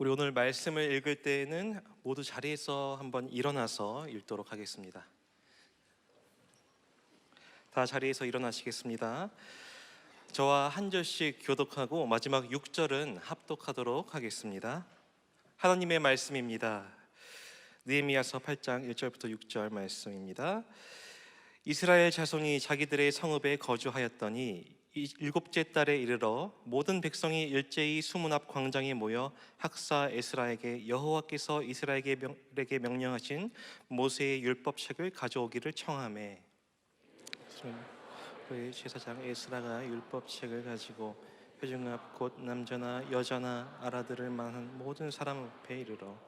우리 오늘 말씀을 읽을 때에는 모두 자리에서 한번 일어나서 읽도록 하겠습니다. 다 자리에서 일어나시겠습니다. 저와 한 절씩 교독하고 마지막 6절은 합독하도록 하겠습니다. 하나님의 말씀입니다. 느헤미야서 8장 1절부터 6절 말씀입니다. 이스라엘 자손이 자기들의 성읍에 거주하였더니 일곱째 달에 이르러 모든 백성이 일제히 수문 앞 광장에 모여 학사 에스라에게 여호와께서 이스라엘에게 명령하신 모세의 율법책을 가져오기를 청하매, 그의 제사장 에스라가 율법책을 가지고 회중 앞 곧 남자나 여자나 알아들을 만한 모든 사람 앞에 이르러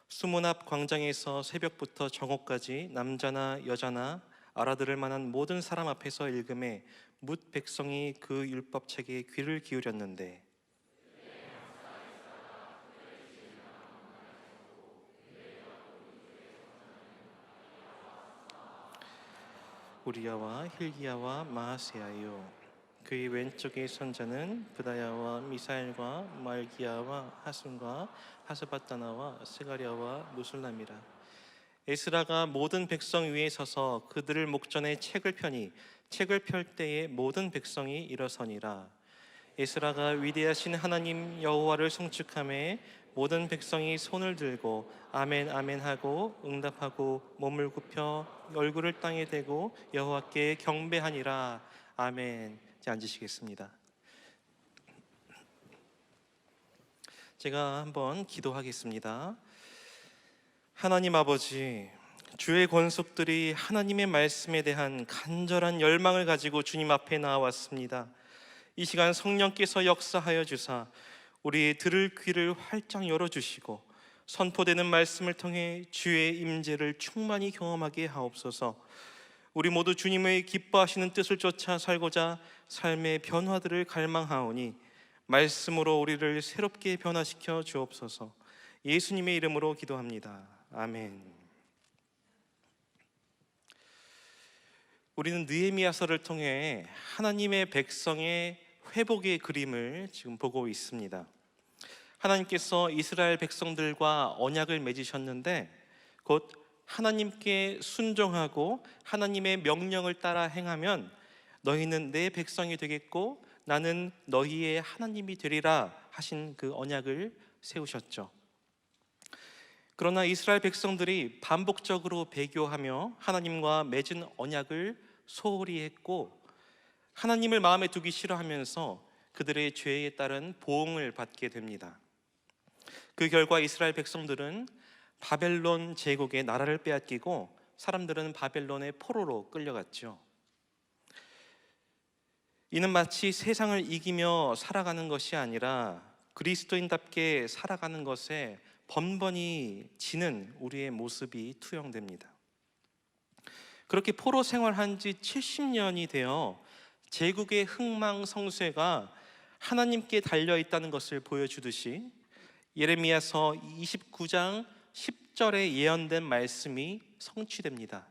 수문 앞 광장에서 새벽부터 정오까지 남자나 여자나 알아들을 만한 모든 사람 앞에서 읽음에 뭇 백성이 그 율법책에 귀를 기울였는데, 우리야와 힐기야와 마아세야요, 그의 왼쪽의 선자는 브다야와 미사엘과 말기야와 하순과 하스바다나와 스가랴와 무술람이라. 에스라가 모든 백성 위에 서서 그들을 목전에 책을 펴니 책을 펼 때에 모든 백성이 일어서니라. 에스라가 위대하신 하나님 여호와를 송축하매 모든 백성이 손을 들고 아멘 아멘 하고 응답하고 몸을 굽혀 얼굴을 땅에 대고 여호와께 경배하니라. 아멘. 이제 앉으시겠습니다. 제가 한번 기도하겠습니다. 하나님 아버지, 주의 권속들이 하나님의 말씀에 대한 간절한 열망을 가지고 주님 앞에 나왔습니다. 이 시간 성령께서 역사하여 주사 우리 들을 귀를 활짝 열어주시고 선포되는 말씀을 통해 주의 임재를 충만히 경험하게 하옵소서. 우리 모두 주님의 기뻐하시는 뜻을 쫓아 살고자 삶의 변화들을 갈망하오니 말씀으로 우리를 새롭게 변화시켜 주옵소서. 예수님의 이름으로 기도합니다. 아멘. 우리는 느헤미야서를 통해 하나님의 백성의 회복의 그림을 지금 보고 있습니다. 하나님께서 이스라엘 백성들과 언약을 맺으셨는데 곧 하나님께 순종하고 하나님의 명령을 따라 행하면 너희는 내 백성이 되겠고 나는 너희의 하나님이 되리라 하신 그 언약을 세우셨죠. 그러나 이스라엘 백성들이 반복적으로 배교하며 하나님과 맺은 언약을 소홀히 했고 하나님을 마음에 두기 싫어하면서 그들의 죄에 따른 보응을 받게 됩니다. 그 결과 이스라엘 백성들은 바벨론 제국의 나라를 빼앗기고 사람들은 바벨론의 포로로 끌려갔죠. 이는 마치 세상을 이기며 살아가는 것이 아니라 그리스도인답게 살아가는 것에 번번이 지는 우리의 모습이 투영됩니다. 그렇게 포로 생활한 지 70년이 되어 제국의 흥망성쇠가 하나님께 달려있다는 것을 보여주듯이 예레미야서 29장 10절에 예언된 말씀이 성취됩니다.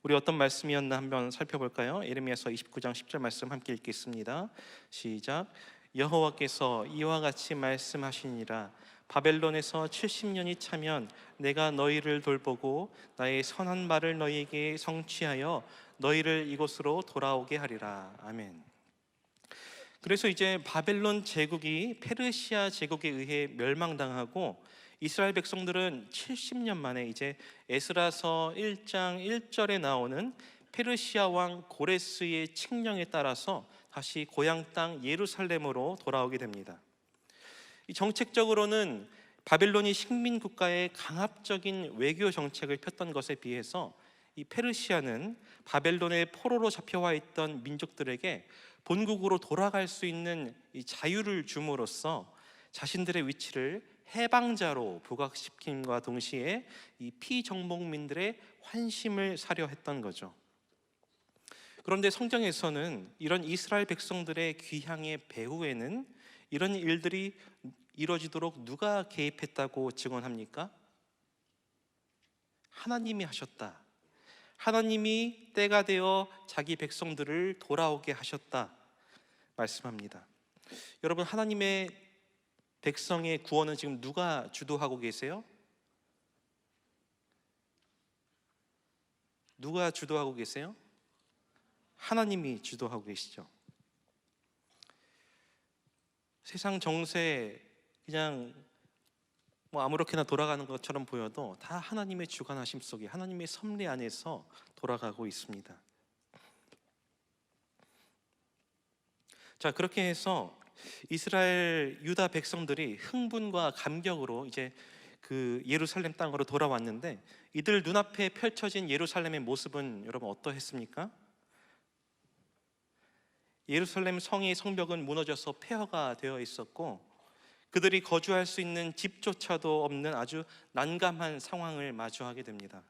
우리 어떤 말씀이었나 한번 살펴볼까요? 예레미야서 29장 10절 말씀 함께 읽겠습니다. 시작. 여호와께서 이와 같이 말씀하시니라. 바벨론에서 70년이 차면 내가 너희를 돌보고 나의 선한 말을 너희에게 성취하여 너희를 이곳으로 돌아오게 하리라. 아멘. 그래서 이제 바벨론 제국이 페르시아 제국에 의해 멸망당하고 이스라엘 백성들은 70년 만에 이제 에스라서 1장 1절에 나오는 페르시아 왕 고레스의 칙령에 따라서 다시 고향 땅 예루살렘으로 돌아오게 됩니다. 정책적으로는 바벨론이 식민 국가의 강압적인 외교 정책을 폈던 것에 비해서 이 페르시아는 바벨론의 포로로 잡혀와 있던 민족들에게 본국으로 돌아갈 수 있는 이 자유를 줌으로써 자신들의 위치를 해방자로 부각시킴과 동시에 이 피정복민들의 환심을 사려 했던 거죠. 그런데 성경에서는 이런 이스라엘 백성들의 귀향의 배후에는 이런 일들이 이루어지도록 누가 개입했다고 증언합니까? 하나님이 하셨다. 하나님이 때가 되어 자기 백성들을 돌아오게 하셨다 말씀합니다. 여러분, 하나님의 백성의 구원은 지금 누가 주도하고 계세요? 누가 주도하고 계세요? 하나님이 주도하고 계시죠. 세상 정세 그냥 뭐 아무렇게나 돌아가는 것처럼 보여도 다 하나님의 주관하심 속에, 하나님의 섭리 안에서 돌아가고 있습니다. 자, 그렇게 해서 이스라엘 유다 백성들이 흥분과 감격으로 이제 그 예루살렘 땅으로 돌아왔는데, 이들 눈앞에 펼쳐진 예루살렘의 모습은 여러분 어떠했습니까? 예루살렘 성의 성벽은 무너져서 폐허가 되어 있었고, 그들이 거주할 수 있는 집조차도 없는 아주 난감한 상황을 마주하게 됩니다.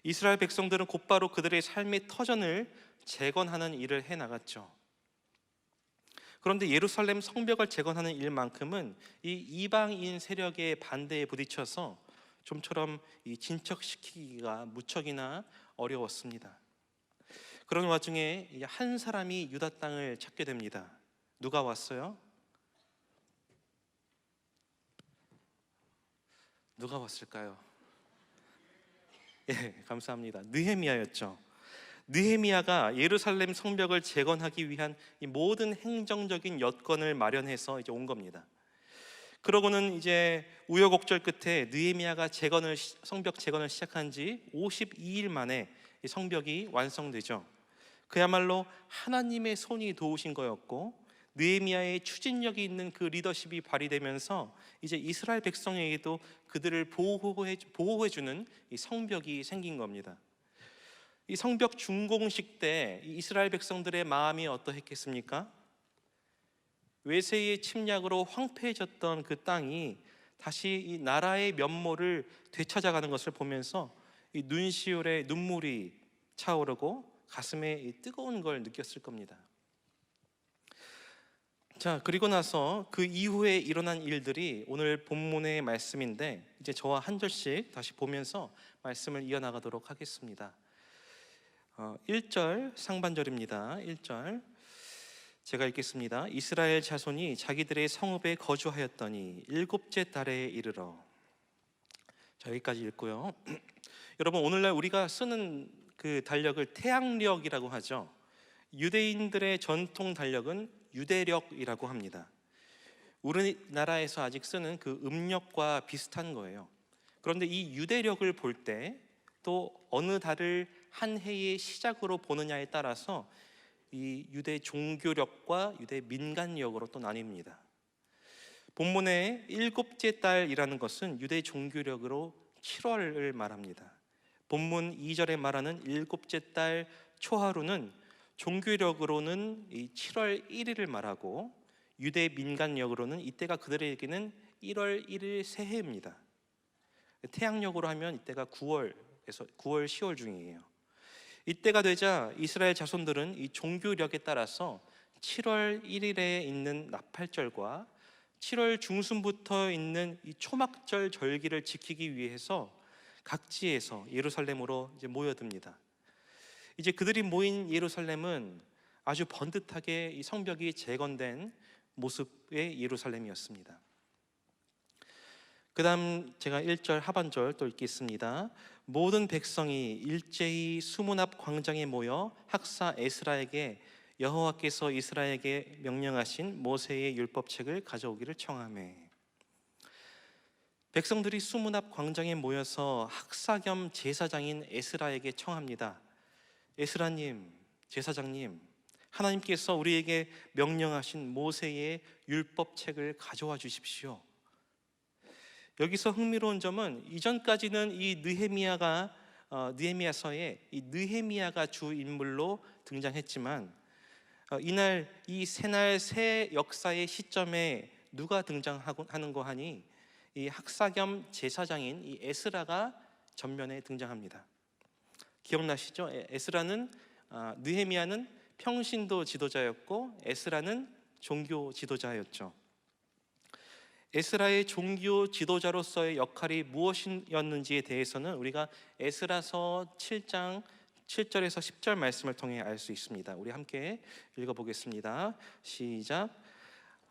이스라엘 백성들은 곧바로 그들의 삶의 터전을 재건하는 일을 해나갔죠. 그런데 예루살렘 성벽을 재건하는 일만큼은 이 이방인 세력의 반대에 부딪혀서 좀처럼 이 진척시키기가 무척이나 어려웠습니다. 그런 와중에 한 사람이 유다 땅을 찾게 됩니다. 누가 왔어요? 누가 왔을까요? 예, 감사합니다. 느헤미야였죠. 느헤미야가 예루살렘 성벽을 재건하기 위한 이 모든 행정적인 여건을 마련해서 이제 온 겁니다. 그러고는 이제 우여곡절 끝에 느헤미야가 성벽 재건을 시작한 지 52일 만에 이 성벽이 완성되죠. 그야말로 하나님의 손이 도우신 거였고, 느헤미야의 추진력이 있는 그 리더십이 발휘되면서 이제 이스라엘 백성에게도 그들을 보호해주는 이 성벽이 생긴 겁니다. 이 성벽 준공식 때 이스라엘 백성들의 마음이 어떠했겠습니까? 외세의 침략으로 황폐해졌던 그 땅이 다시 이 나라의 면모를 되찾아가는 것을 보면서 이 눈시울에 눈물이 차오르고 가슴에 이 뜨거운 걸 느꼈을 겁니다. 자, 그리고 나서 그 이후에 일어난 일들이 오늘 본문의 말씀인데, 이제 저와 한 절씩 다시 보면서 말씀을 이어나가도록 하겠습니다. 1절 상반절입니다. 1절 제가 읽겠습니다. 이스라엘 자손이 자기들의 성읍에 거주하였더니 일곱째 달에 이르러. 자, 여기까지 읽고요. 여러분, 오늘날 우리가 쓰는 그 달력을 태양력이라고 하죠. 유대인들의 전통 달력은 유대력이라고 합니다. 우리나라에서 아직 쓰는 그 음력과 비슷한 거예요. 그런데 이 유대력을 볼 때 또 어느 달을 한 해의 시작으로 보느냐에 따라서 이 유대 종교력과 유대 민간력으로 또 나뉩니다. 본문의 일곱째 달이라는 것은 유대 종교력으로 7월을 말합니다. 본문 2절에 말하는 일곱째 달 초하루는 종교력으로는 이 7월 1일을 말하고, 유대 민간력으로는 이때가 그들에게는 1월 1일 새해입니다. 태양력으로 하면 이때가 9월, 10월 중이에요. 이때가 되자 이스라엘 자손들은 이 종교력에 따라서 7월 1일에 있는 나팔절과 7월 중순부터 있는 이 초막절 절기를 지키기 위해서 각지에서 예루살렘으로 이제 모여듭니다. 이제 그들이 모인 예루살렘은 아주 번듯하게 이 성벽이 재건된 모습의 예루살렘이었습니다. 그 다음 제가 1절 하반절 또 읽겠습니다. 모든 백성이 일제히 수문 앞 광장에 모여 학사 에스라에게 여호와께서 이스라엘에게 명령하신 모세의 율법책을 가져오기를 청하매. 백성들이 수문 앞 광장에 모여서 학사 겸 제사장인 에스라에게 청합니다. 에스라님, 제사장님, 하나님께서 우리에게 명령하신 모세의 율법책을 가져와 주십시오. 여기서 흥미로운 점은 이전까지는 이 느헤미야서에 이 느헤미야가 주 인물로 등장했지만, 이날 이 새날 새 역사의 시점에 누가 등장하는 거 하니 이 학사 겸 제사장인 이 에스라가 전면에 등장합니다. 기억나시죠? 느헤미야는 평신도 지도자였고 에스라는 종교 지도자였죠. 에스라의 종교 지도자로서의 역할이 무엇이었는지에 대해서는 우리가 에스라서 7장 7절에서 10절 말씀을 통해 알 수 있습니다. 우리 함께 읽어보겠습니다. 시작.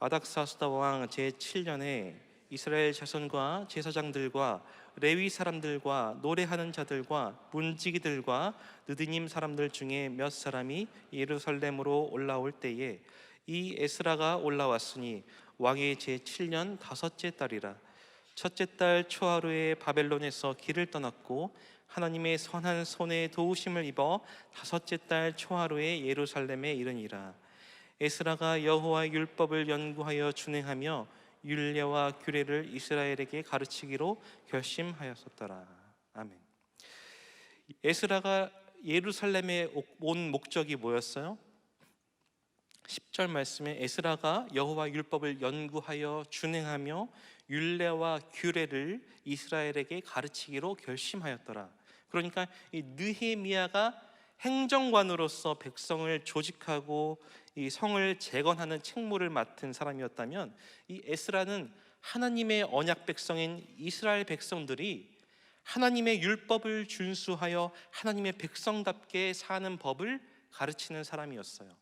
아닥사스다 왕 제7년에 이스라엘 자손과 제사장들과 레위 사람들과 노래하는 자들과 문지기들과 느디님 사람들 중에 몇 사람이 예루살렘으로 올라올 때에 이 에스라가 올라왔으니 왕의 제7년 다섯째 달이라. 첫째 달 초하루에 바벨론에서 길을 떠났고 하나님의 선한 손에 도우심을 입어 다섯째 달 초하루에 예루살렘에 이르니라. 에스라가 여호와의 율법을 연구하여 준행하며 율례와 규례를 이스라엘에게 가르치기로 결심하였었더라. 아멘. 에스라가 예루살렘에 온 목적이 뭐였어요? 10절 말씀에 에스라가 여호와 율법을 연구하여 준행하며 율례와 규례를 이스라엘에게 가르치기로 결심하였더라. 그러니까 이 느헤미야가 행정관으로서 백성을 조직하고 이 성을 재건하는 책무를 맡은 사람이었다면, 이 에스라는 하나님의 언약 백성인 이스라엘 백성들이 하나님의 율법을 준수하여 하나님의 백성답게 사는 법을 가르치는 사람이었어요.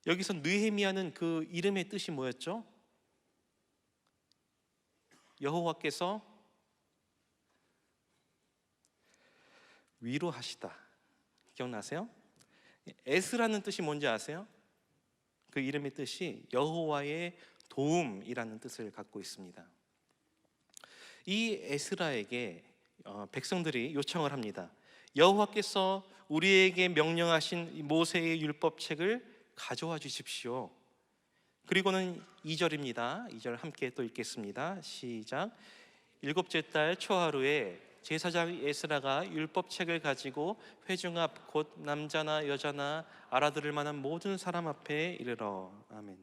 여기서 느헤미야는 그 이름의 뜻이 뭐였죠? 여호와께서 위로하시다. 기억나세요? 에스라는 뜻이 뭔지 아세요? 그 이름의 뜻이 여호와의 도움이라는 뜻을 갖고 있습니다. 이 에스라에게 백성들이 요청을 합니다. 여호와께서 우리에게 명령하신 모세의 율법책을 가져와 주십시오. 그리고는 2절입니다. 2절 함께 또 읽겠습니다. 시작. 일곱째 달 초하루에 제사장 에스라가 율법책을 가지고 회중 앞 곧 남자나 여자나 알아들을 만한 모든 사람 앞에 이르러. 아멘.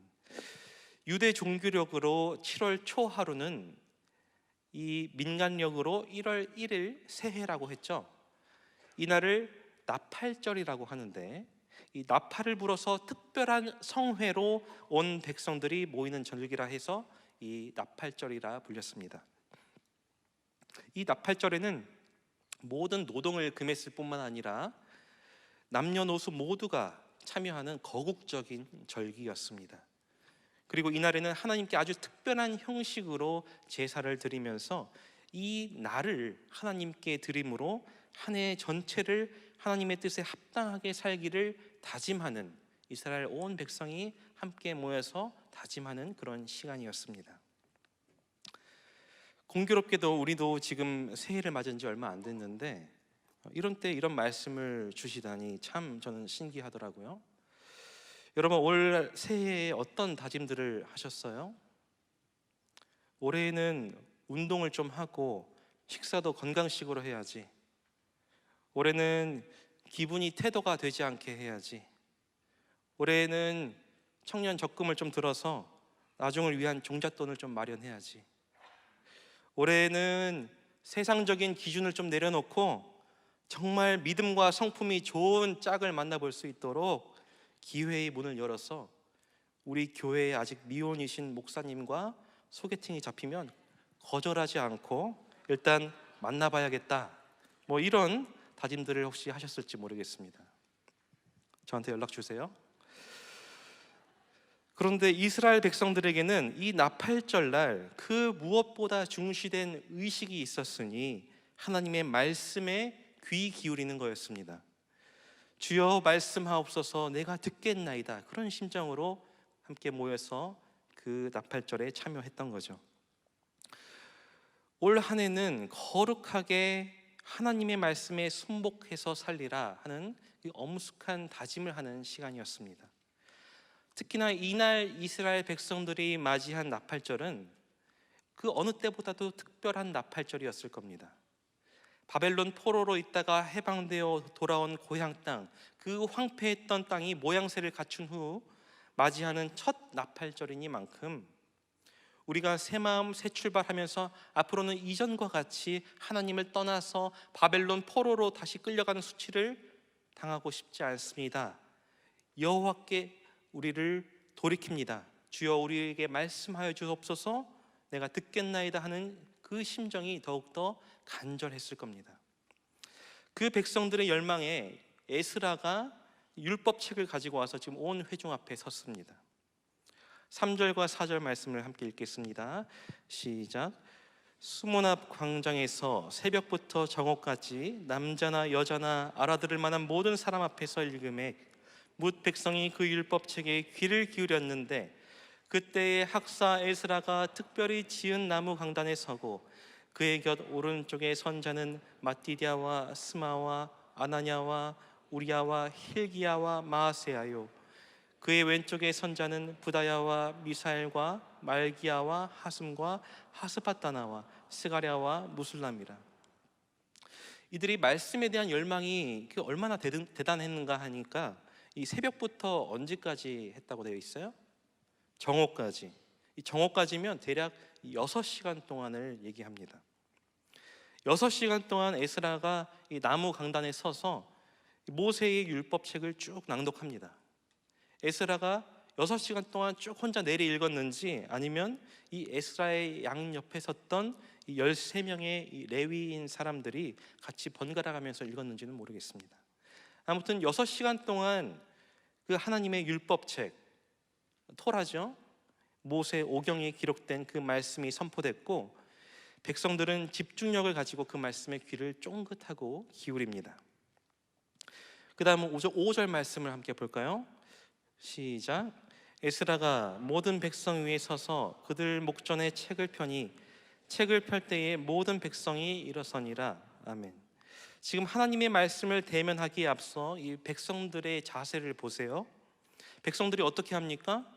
유대 종교력으로 7월 초하루는 이 민간력으로 1월 1일 새해라고 했죠. 이날을 나팔절이라고 하는데, 이 나팔을 불어서 특별한 성회로 온 백성들이 모이는 절기라 해서 이 나팔절이라 불렸습니다. 이 나팔절에는 모든 노동을 금했을 뿐만 아니라 남녀노소 모두가 참여하는 거국적인 절기였습니다. 그리고 이날에는 하나님께 아주 특별한 형식으로 제사를 드리면서 이 날을 하나님께 드림으로 한 해 전체를 하나님의 뜻에 합당하게 살기를 다짐하는, 이스라엘 온 백성이 함께 모여서 다짐하는 그런 시간이었습니다. 공교롭게도 우리도 지금 새해를 맞은 지 얼마 안 됐는데 이런 때 이런 말씀을 주시다니 참 저는 신기하더라고요. 여러분, 올 새해에 어떤 다짐들을 하셨어요? 올해는 운동을 좀 하고 식사도 건강식으로 해야지. 올해는 기분이 태도가 되지 않게 해야지. 올해는 청년 적금을 좀 들어서 나중을 위한 종잣돈을 좀 마련해야지. 올해는 세상적인 기준을 좀 내려놓고 정말 믿음과 성품이 좋은 짝을 만나볼 수 있도록 기회의 문을 열어서 우리 교회에 아직 미혼이신 목사님과 소개팅이 잡히면 거절하지 않고 일단 만나봐야겠다, 뭐 이런 다짐들을 혹시 하셨을지 모르겠습니다. 저한테 연락 주세요. 그런데 이스라엘 백성들에게는 이 나팔절날 그 무엇보다 중시된 의식이 있었으니 하나님의 말씀에 귀 기울이는 거였습니다. 주여 말씀하옵소서, 내가 듣겠나이다. 그런 심정으로 함께 모여서 그 나팔절에 참여했던 거죠. 올 한 해는 거룩하게 하나님의 말씀에 순복해서 살리라 하는 이 엄숙한 다짐을 하는 시간이었습니다. 특히나 이날 이스라엘 백성들이 맞이한 나팔절은 그 어느 때보다도 특별한 나팔절이었을 겁니다. 바벨론 포로로 있다가 해방되어 돌아온 고향 땅, 그 황폐했던 땅이 모양새를 갖춘 후 맞이하는 첫 나팔절이니만큼 우리가 새 마음 새 출발하면서 앞으로는 이전과 같이 하나님을 떠나서 바벨론 포로로 다시 끌려가는 수치를 당하고 싶지 않습니다. 여호와께 우리를 돌이킵니다. 주여 우리에게 말씀하여 주옵소서, 내가 듣겠나이다 하는 그 심정이 더욱더 간절했을 겁니다. 그 백성들의 열망에 에스라가 율법책을 가지고 와서 지금 온 회중 앞에 섰습니다. 3절과 4절 말씀을 함께 읽겠습니다. 시작. 수문 앞 광장에서 새벽부터 정오까지 남자나 여자나 알아들을 만한 모든 사람 앞에서 읽음에 뭇 백성이 그 율법책에 귀를 기울였는데, 그때에 학사 에스라가 특별히 지은 나무 강단에 서고 그의 곁 오른쪽에 선자는 마띠디아와 스마와 아나냐와 우리야와 힐기야와 마아세야요, 그의 왼쪽에 선자는 부다야와 미사엘과 말기야와 하슴과 하스파다나와 스가랴와 무술람이라. 이들이 말씀에 대한 열망이 얼마나 대단했는가 하니까 이 새벽부터 언제까지 했다고 되어 있어요? 정오까지. 이 정오까지면 대략 6시간 동안을 얘기합니다. 6시간 동안 에스라가 이 나무 강단에 서서 모세의 율법책을 쭉 낭독합니다. 에스라가 6시간 동안 쭉 혼자 내리 읽었는지, 아니면 이 에스라의 양옆에 섰던 이 13명의 이 레위인 사람들이 같이 번갈아 가면서 읽었는지는 모르겠습니다. 아무튼 6시간 동안 그 하나님의 율법책, 토라죠, 모세 오경에 기록된 그 말씀이 선포됐고, 백성들은 집중력을 가지고 그 말씀에 귀를 쫑긋하고 기울입니다. 그 다음 5절 말씀을 함께 볼까요? 시작. 에스라가 모든 백성 위에 서서 그들 목전에 책을 펴니 책을 펼 때에 모든 백성이 일어서니라. 아멘. 지금 하나님의 말씀을 대면하기에 앞서 이 백성들의 자세를 보세요. 백성들이 어떻게 합니까?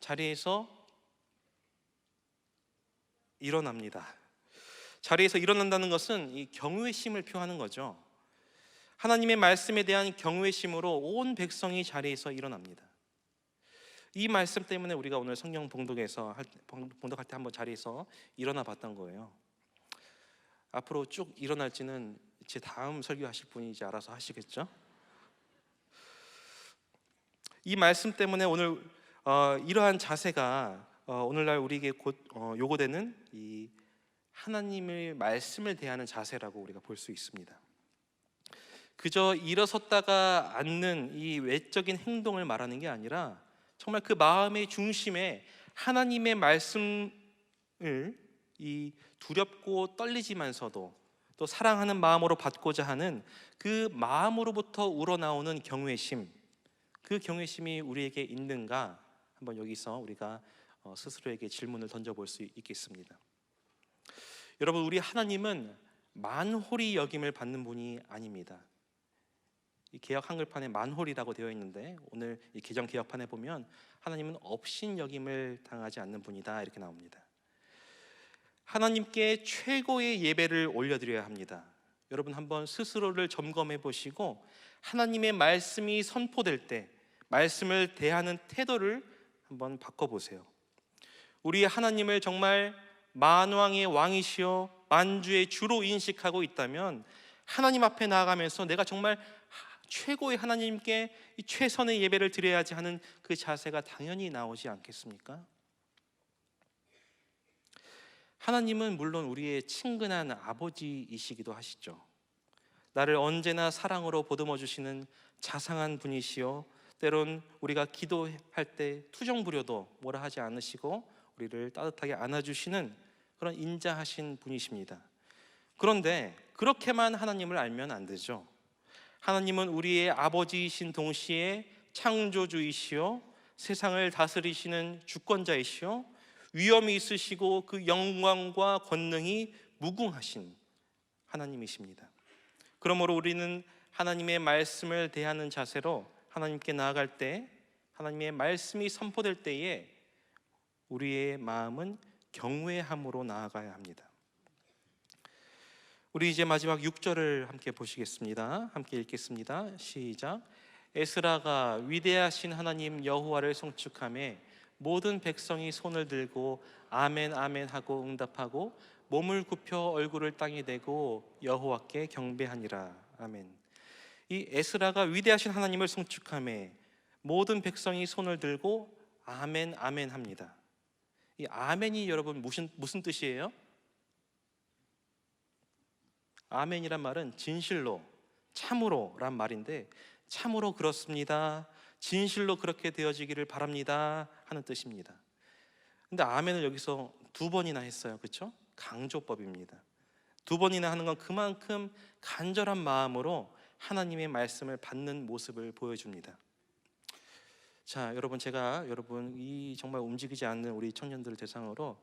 자리에서 일어납니다. 자리에서 일어난다는 것은 이 경외심을 표하는 거죠. 하나님의 말씀에 대한 경외심으로 온 백성이 자리에서 일어납니다. 이 말씀 때문에 우리가 오늘 성경 봉독할 때 한번 자리에서 일어나 봤던 거예요. 앞으로 쭉 일어날지는 제 다음 설교하실 분이 이제 알아서 하시겠죠? 이 말씀 때문에 오늘 이러한 자세가 오늘날 우리에게 곧 요구되는 이 하나님의 말씀을 대하는 자세라고 우리가 볼 수 있습니다. 그저 일어섰다가 앉는 이 외적인 행동을 말하는 게 아니라 정말 그 마음의 중심에 하나님의 말씀을 이 두렵고 떨리지만서도 또 사랑하는 마음으로 받고자 하는 그 마음으로부터 우러나오는 경외심, 그 경외심이 우리에게 있는가, 한번 여기서 우리가 스스로에게 질문을 던져볼 수 있겠습니다. 여러분, 우리 하나님은 만홀히 여김을 받는 분이 아닙니다. 이 개역 한글판에 만홀이라고 되어 있는데, 오늘 이 개정 개역판에 보면 하나님은 업신 여김을 당하지 않는 분이다, 이렇게 나옵니다. 하나님께 최고의 예배를 올려드려야 합니다. 여러분, 한번 스스로를 점검해 보시고 하나님의 말씀이 선포될 때 말씀을 대하는 태도를 한번 바꿔보세요. 우리 하나님을 정말 만왕의 왕이시여 만주의 주로 인식하고 있다면, 하나님 앞에 나아가면서 내가 정말 최고의 하나님께 최선의 예배를 드려야지 하는 그 자세가 당연히 나오지 않겠습니까? 하나님은 물론 우리의 친근한 아버지이시기도 하시죠. 나를 언제나 사랑으로 보듬어 주시는 자상한 분이시요, 때론 우리가 기도할 때 투정 부려도 뭐라 하지 않으시고 우리를 따뜻하게 안아주시는 그런 인자하신 분이십니다. 그런데 그렇게만 하나님을 알면 안 되죠. 하나님은 우리의 아버지이신 동시에 창조주이시요 세상을 다스리시는 주권자이시요 위엄이 있으시고 그 영광과 권능이 무궁하신 하나님이십니다. 그러므로 우리는 하나님의 말씀을 대하는 자세로 하나님께 나아갈 때, 하나님의 말씀이 선포될 때에 우리의 마음은 경외함으로 나아가야 합니다. 우리 이제 마지막 6절을 함께 보시겠습니다. 함께 읽겠습니다. 시작. 에스라가 위대하신 하나님 여호와를 송축하며 모든 백성이 손을 들고 아멘 아멘 하고 응답하고 몸을 굽혀 얼굴을 땅에 대고 여호와께 경배하니라. 아멘. 이 에스라가 위대하신 하나님을 송축하며 모든 백성이 손을 들고 아멘 아멘 합니다. 이 아멘이 여러분 무슨 뜻이에요? 아멘이란 말은 진실로, 참으로란 말인데, 참으로 그렇습니다, 진실로 그렇게 되어지기를 바랍니다 하는 뜻입니다. 근데 아멘을 여기서 두 번이나 했어요. 그렇죠? 강조법입니다. 두 번이나 하는 건 그만큼 간절한 마음으로 하나님의 말씀을 받는 모습을 보여줍니다. 자, 여러분, 제가 이 정말 움직이지 않는 우리 청년들을 대상으로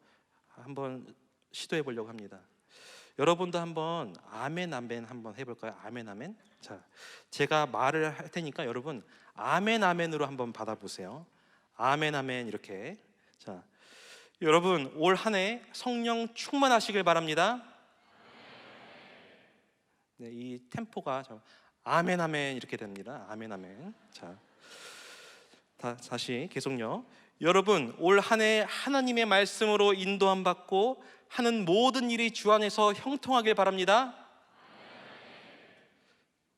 한번 시도해 보려고 합니다. 여러분도 한번 아멘 아멘 한번 해볼까요? 아멘 아멘. 자, 제가 말을 할 테니까 여러분 아멘 아멘으로 한번 받아보세요. 아멘 아멘 이렇게. 자, 여러분 올 한 해 성령 충만하시길 바랍니다. 네, 이 템포가 아멘 아멘 이렇게 됩니다. 아멘 아멘. 자, 다시 계속요. 여러분 올 한 해 하나님의 말씀으로 인도함 받고 하는 모든 일이 주 안에서 형통하길 바랍니다.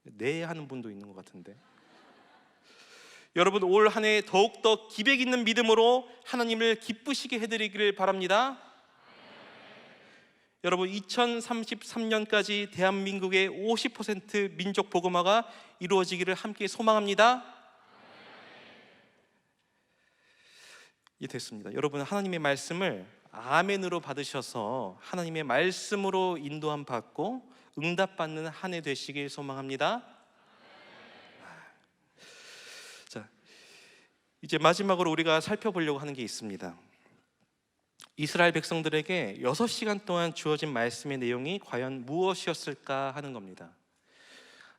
네 하는 분도 있는 것 같은데. 여러분 올 한 해 더욱더 기백 있는 믿음으로 하나님을 기쁘시게 해드리기를 바랍니다. 여러분 2033년까지 대한민국의 50% 민족 복음화가 이루어지기를 함께 소망합니다. 이 됐습니다. 여러분 하나님의 말씀을 아멘으로 받으셔서 하나님의 말씀으로 인도함 받고 응답받는 한 해 되시길 소망합니다. 자, 이제 마지막으로 우리가 살펴보려고 하는 게 있습니다. 이스라엘 백성들에게 6시간 동안 주어진 말씀의 내용이 과연 무엇이었을까 하는 겁니다.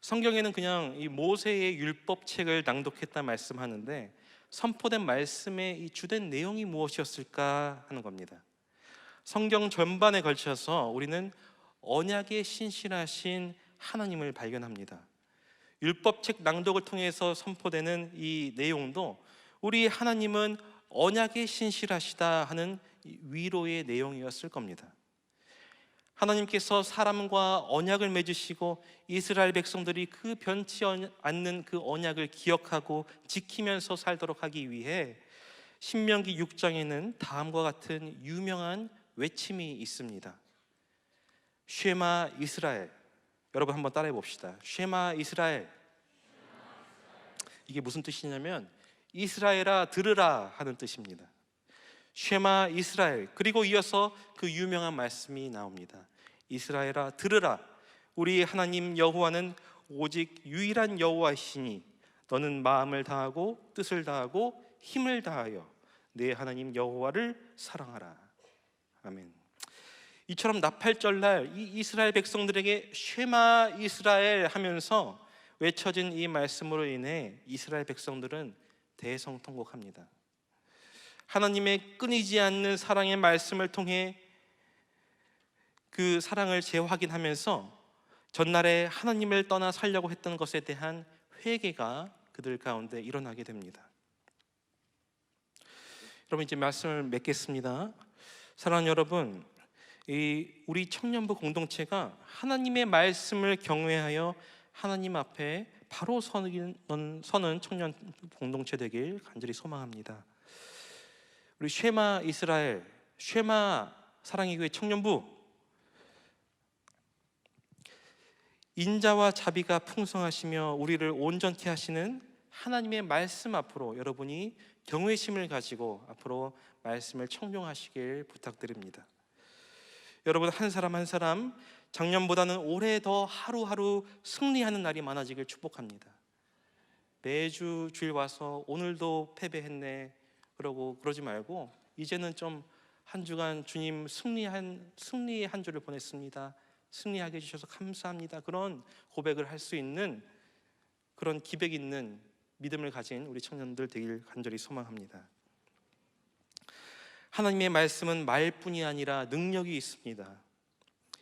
성경에는 그냥 이 모세의 율법책을 낭독했다 말씀하는데 선포된 말씀의 이 주된 내용이 무엇이었을까 하는 겁니다. 성경 전반에 걸쳐서 우리는 언약의 신실하신 하나님을 발견합니다. 율법책 낭독을 통해서 선포되는 이 내용도 우리 하나님은 언약의 신실하시다 하는 위로의 내용이었을 겁니다. 하나님께서 사람과 언약을 맺으시고 이스라엘 백성들이 그 변치 않는 그 언약을 기억하고 지키면서 살도록 하기 위해 신명기 6장에는 다음과 같은 유명한 외침이 있습니다. 쉐마 이스라엘. 여러분 한번 따라해 봅시다. 쉐마 이스라엘. 이게 무슨 뜻이냐면 이스라엘아 들으라 하는 뜻입니다. 쉐마 이스라엘. 그리고 이어서 그 유명한 말씀이 나옵니다. 이스라엘아 들으라. 우리 하나님 여호와는 오직 유일한 여호와이시니 너는 마음을 다하고 뜻을 다하고 힘을 다하여 내 하나님 여호와를 사랑하라. 아멘. 이처럼 나팔절날 이 이스라엘 백성들에게 쉐마 이스라엘 하면서 외쳐진 이 말씀으로 인해 이스라엘 백성들은 대성통곡합니다. 하나님의 끊이지 않는 사랑의 말씀을 통해 그 사랑을 재확인하면서 전날에 하나님을 떠나 살려고 했던 것에 대한 회개가 그들 가운데 일어나게 됩니다. 여러분 이제 말씀을 맺겠습니다. 사랑하는 여러분, 우리 청년부 공동체가 하나님의 말씀을 경외하여 하나님 앞에 바로 서는 청년 공동체 되길 간절히 소망합니다. 우리 쉐마 이스라엘, 쉐마 사랑의 교회 청년부, 인자와 자비가 풍성하시며 우리를 온전케 하시는 하나님의 말씀 앞으로 여러분이 경외심을 가지고 앞으로 말씀을 청종하시길 부탁드립니다. 여러분 한 사람 한 사람 작년보다는 올해 더 하루하루 승리하는 날이 많아지길 축복합니다. 매주 주일 와서 오늘도 패배했네 그러지 말고 이제는 좀 한 주간 주님 승리의 한 주를 보냈습니다. 승리하게 해주셔서 감사합니다. 그런 고백을 할 수 있는 그런 기백 있는 믿음을 가진 우리 청년들 되길 간절히 소망합니다. 하나님의 말씀은 말뿐이 아니라 능력이 있습니다.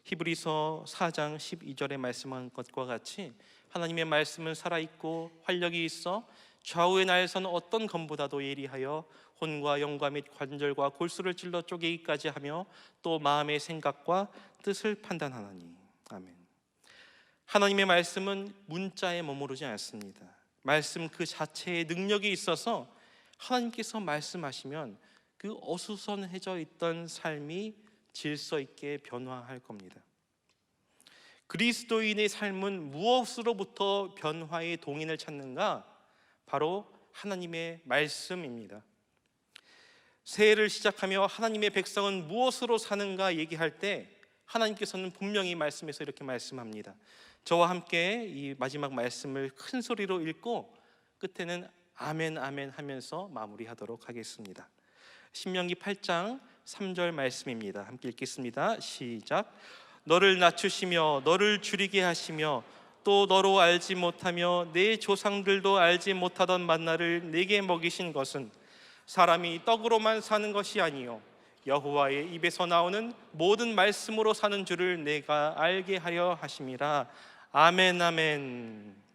히브리서 4장 12절에 말씀한 것과 같이 하나님의 말씀은 살아있고 활력이 있어 좌우의 날선 어떤 검보다도 예리하여 혼과 영과 및 관절과 골수를 찔러 쪼개기까지 하며 또 마음의 생각과 뜻을 판단하나니. 아멘. 하나님의 말씀은 문자에 머무르지 않습니다. 말씀 그 자체에 능력이 있어서 하나님께서 말씀하시면 그 어수선해져 있던 삶이 질서 있게 변화할 겁니다. 그리스도인의 삶은 무엇으로부터 변화의 동인을 찾는가? 바로 하나님의 말씀입니다. 새해를 시작하며 하나님의 백성은 무엇으로 사는가 얘기할 때 하나님께서는 분명히 말씀에서 이렇게 말씀합니다. 저와 함께 이 마지막 말씀을 큰 소리로 읽고 끝에는 아멘 아멘 하면서 마무리하도록 하겠습니다. 신명기 8장 3절 말씀입니다. 함께 읽겠습니다. 시작. 너를 낮추시며 너를 줄이게 하시며 또 너로 알지 못하며 내 조상들도 알지 못하던 만나를 내게 먹이신 것은 사람이 떡으로만 사는 것이 아니요 여호와의 입에서 나오는 모든 말씀으로 사는 줄을 내가 알게 하려 하심이라. 아멘 아멘.